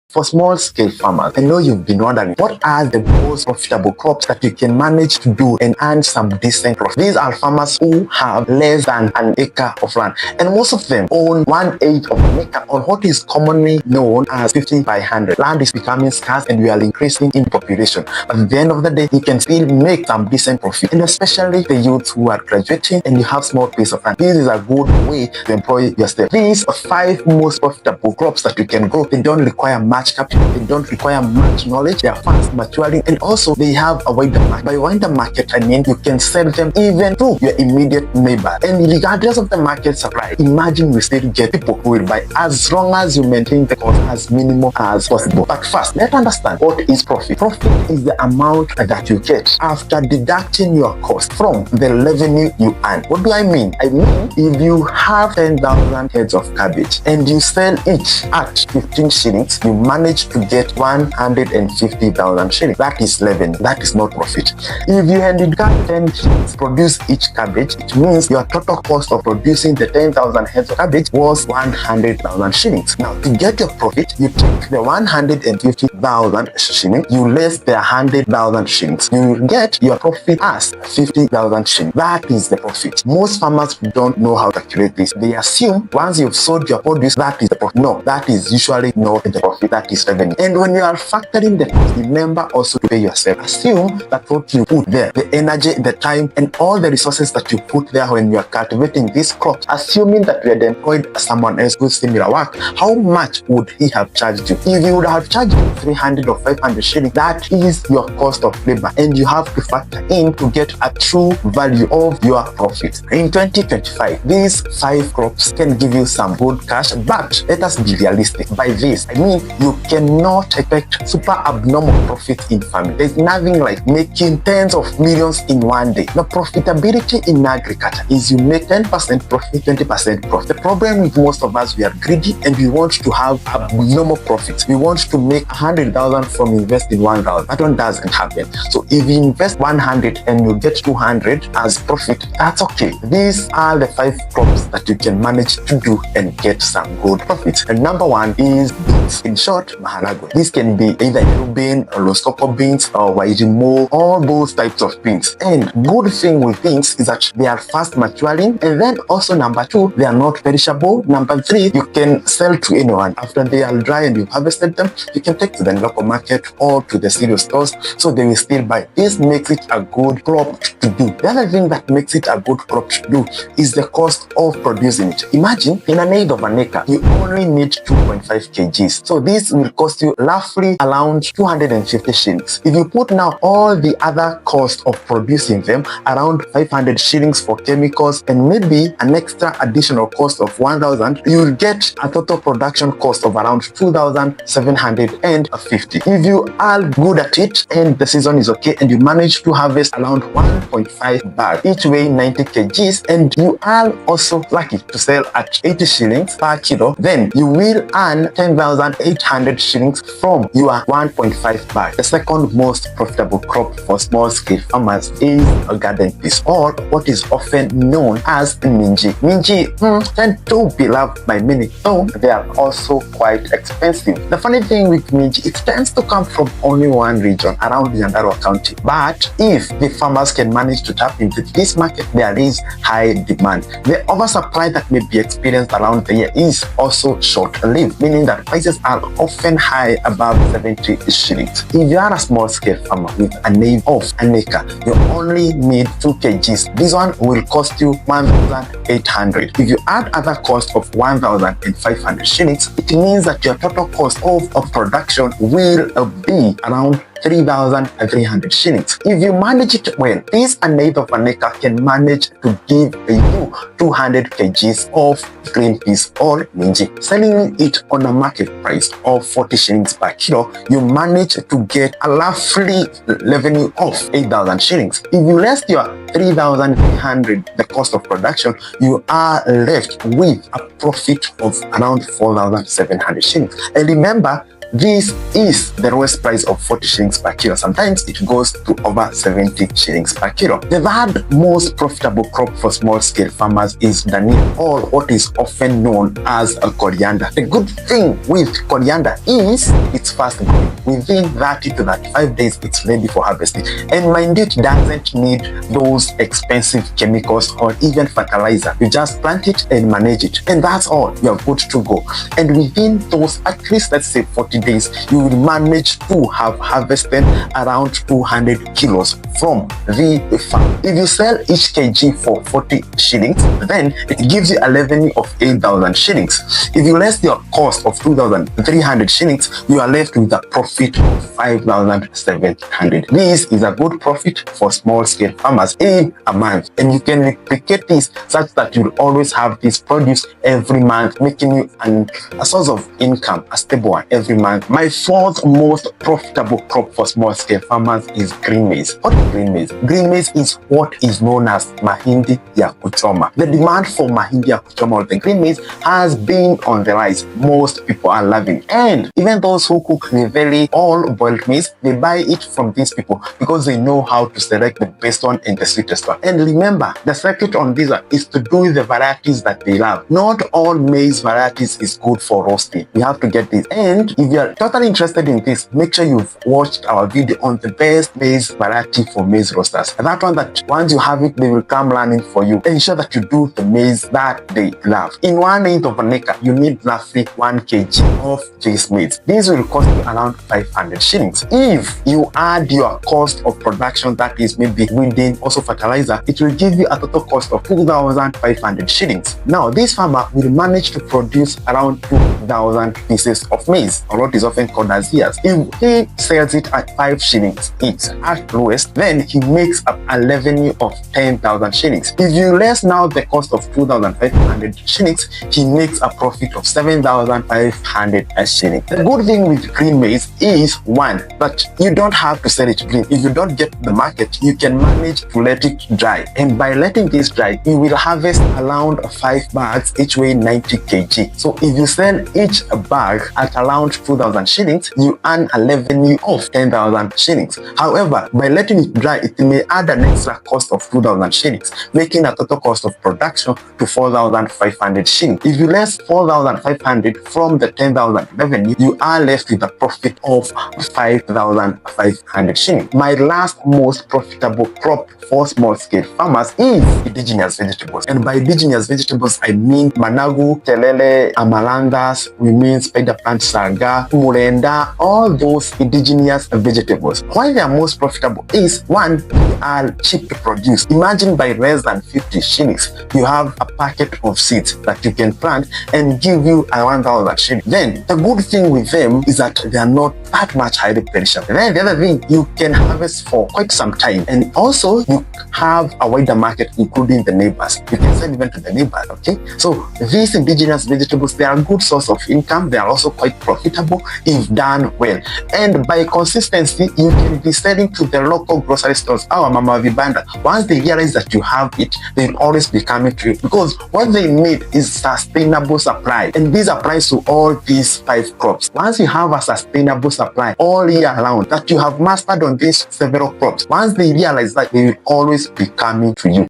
For small-scale farmers, I know you've been wondering, what are the most profitable crops that you can manage to do and earn some decent profit? These are farmers who have less than an acre of land, and most of them own 1/8 of an acre, or what is commonly known as 50 by 100. Land is becoming scarce and we are increasing in population, but at the end of the day, you can still make some decent profit, and especially the youths who are graduating and you have small piece of land. This is a good way to employ yourself. These are 5 most profitable crops that you can grow. They don't require much capital, they don't require much knowledge, they are fast maturing, and also they have a wider market. By wider market, I mean you can sell them even to your immediate neighbor, and regardless of the market supply, imagine we still get people who will buy as long as you maintain the cost as minimal as possible. But first, let's understand what is profit. Profit is the amount that you get after deducting your cost from the revenue you earn. What do I mean? I mean, if you have 10,000 heads of cabbage and you sell each at 15 shillings, you manage to get 150,000 shillings. That is revenue. That is not profit. If you handicap 10 shillings produce each cabbage, it means your total cost of producing the 10,000 heads of cabbage was 100,000 shillings. Now, to get your profit, you take the 150,000 shillings, you less the 100,000 shillings. You will get your profit as 50,000 shillings. That is the profit. Most farmers don't know how to calculate this. They assume once you've sold your produce, that is the profit. No, that is usually not the profit. That is revenue. And when you are factoring the cost, remember also to pay yourself. Assume that what you put there, the energy, the time, and all the resources that you put there when you are cultivating this crop, assuming that you had employed someone else with similar work, how much would he have charged you? If you would have charged you 300 or 500 shillings, that is your cost of labor, and you have to factor in to get a true value of your profit. In 2025, these 5 crops can give you some good cash, but let us be realistic. By this, I mean you cannot expect super abnormal profit in farming. There's nothing like making tens of millions in one day. The profitability in agriculture is you make 10% profit, 20% profit. The problem with most of us, we are greedy and we want to have abnormal profits. We want to make 100,000 from investing 1,000. That one doesn't happen. So if you invest 100 and you get 200 as profit, that's okay. These are the 5 crops that you can manage to do and get some good profits. And number 1 is beans. In short, maharagwe. This can be either yellow bean or rosecoco beans or wairimo, all those types of beans. And good thing with beans is that they are fast maturing, and then also number 2, they are not perishable. Number 3, you can sell to anyone. After they are dry and you harvested them, you can take to the local market or to the cereal stores, so they will still buy. This makes it a good crop to do. The other thing that makes it a good crop to do is the cost of producing it. Imagine in an eighth of an acre, you only need 2.5 kgs. So this will cost you roughly around 250 shillings. If you put now all the other cost of producing them, around 500 shillings for chemicals and maybe an extra additional cost of 1,000, you will get a total production cost of around 2,750. If you are good at it and the season is okay and you manage to harvest around 1.5 bags, each way 90 kgs, and you are also lucky to sell at 80 shillings per kilo, then you will earn 10,800 shillings from your 1.5 bag. The second most profitable crop for small-scale farmers is a garden peas, or what is often known as minji. Minji tend to be loved by many, though they are also quite expensive. The funny thing with minji, it tends to come from only one region around Nyandarua County. But if the farmers can manage to tap into this market, there is high demand. The oversupply that may be experienced around the year is also short-lived, meaning that prices are often high above 70 shillings. If you are a small-scale farmer with a name of an acre, you only need 2 kgs. This one will cost you 1,800. If you add other cost of 1,500 shillings, it means that your total cost of production will be around 3,300 shillings. If you manage it well, this an eighth of an acre can manage to give you 200 kgs of green peas or minji. Selling it on a market price of 40 shillings per kilo, you manage to get a roughly revenue of 8,000 shillings. If you less your 3,300, the cost of production, you are left with a profit of around 4,700 shillings. And remember, this is the lowest price of 40 shillings per kilo. Sometimes it goes to over 70 shillings per kilo. The third most profitable crop for small-scale farmers is Dania, or what is often known as a coriander. The good thing with coriander is it's fast growing. Within 30 to 35 days, it's ready for harvesting. And mind you, it doesn't need those expensive chemicals or even fertilizer. You just plant it and manage it, and that's all. You're good to go. And within those, at least let's say 40 days, you will manage to have harvested around 200 kilos from the farm. If you sell each kg for 40 shillings, then it gives you a revenue of 8,000 shillings. If you less your cost of 2,300 shillings, you are left with a profit of 5,700. This is a good profit for small-scale farmers in a month, and you can replicate this such that you'll always have this produce every month, making you a source of income, a stable one every month. My fourth most profitable crop for small-scale farmers is green maize. What is green maize? Green maize is what is known as mahindi ya kuchoma. The demand for mahindi ya kuchoma, or the green maize, has been on the rise. Most people are loving it. And even those who cook the very all-boiled maize, they buy it from these people because they know how to select the best one and the sweetest one. And remember, the secret on this is to do the varieties that they love. Not all maize varieties is good for roasting. You have to get this. And if you are totally interested in this, make sure you've watched our video on the best maize variety for maize roasters. And that one that once you have it, they will come learning for you. Ensure that you do the maize that they love. In 1/8 of an acre, you need roughly 1 kg of this maize. This will cost you around 500 shillings. If you add your cost of production, that is maybe weeding, also fertilizer, it will give you a total cost of 2,500 shillings. Now, this farmer will manage to produce around 2,000 pieces of maize, or what is often called as ears. If he sells it at 5 shillings each at lowest, then he makes up a revenue of 10,000 shillings. If you less now the cost of 2,500 shillings, he makes a profit of 7,500 shillings. The good thing with green maize is, one, that you don't have to sell it green. If you don't get the market, you can manage to let it dry. And by letting this dry, you will harvest around 5 bags, each weighing 90 kg. So if you sell each bag at around 2,000 shillings, you earn a revenue of 10,000 shillings. However, by letting it dry, it may add an extra cost of 2,000 shillings, making a total cost of production to 4,500 shillings. If you less 4,500 from the 10,000 revenue, you are left with a profit of 5,500 shillings. My last most profitable crop for small-scale farmers is indigenous vegetables. And by indigenous vegetables, I mean managu, telele, amaranthus, we mean spider plant saga, murenda, all those indigenous vegetables. Why they are most profitable is, one, they are cheap to produce. Imagine by less than 50 shillings, you have a packet of seeds that you can plant and give you a 1,000 shillings. Then the good thing with them is that they are not that much highly perishable. And then the other thing, you can harvest for quite some time, and also you have a wider market, including the neighbors. You can sell even to the neighbors. Okay, so these indigenous vegetables, they are a good source of income. They are also quite profitable if done well, and by consistency, you can be selling to the local grocery stores, our mama vibanda. Once they realize that you have it, they will always be coming to you, because what they need is sustainable supply, and this applies to all these 5 crops. Once you have a sustainable supply all year round, that you have mastered on these several crops, once they realize that, they will always be coming to you.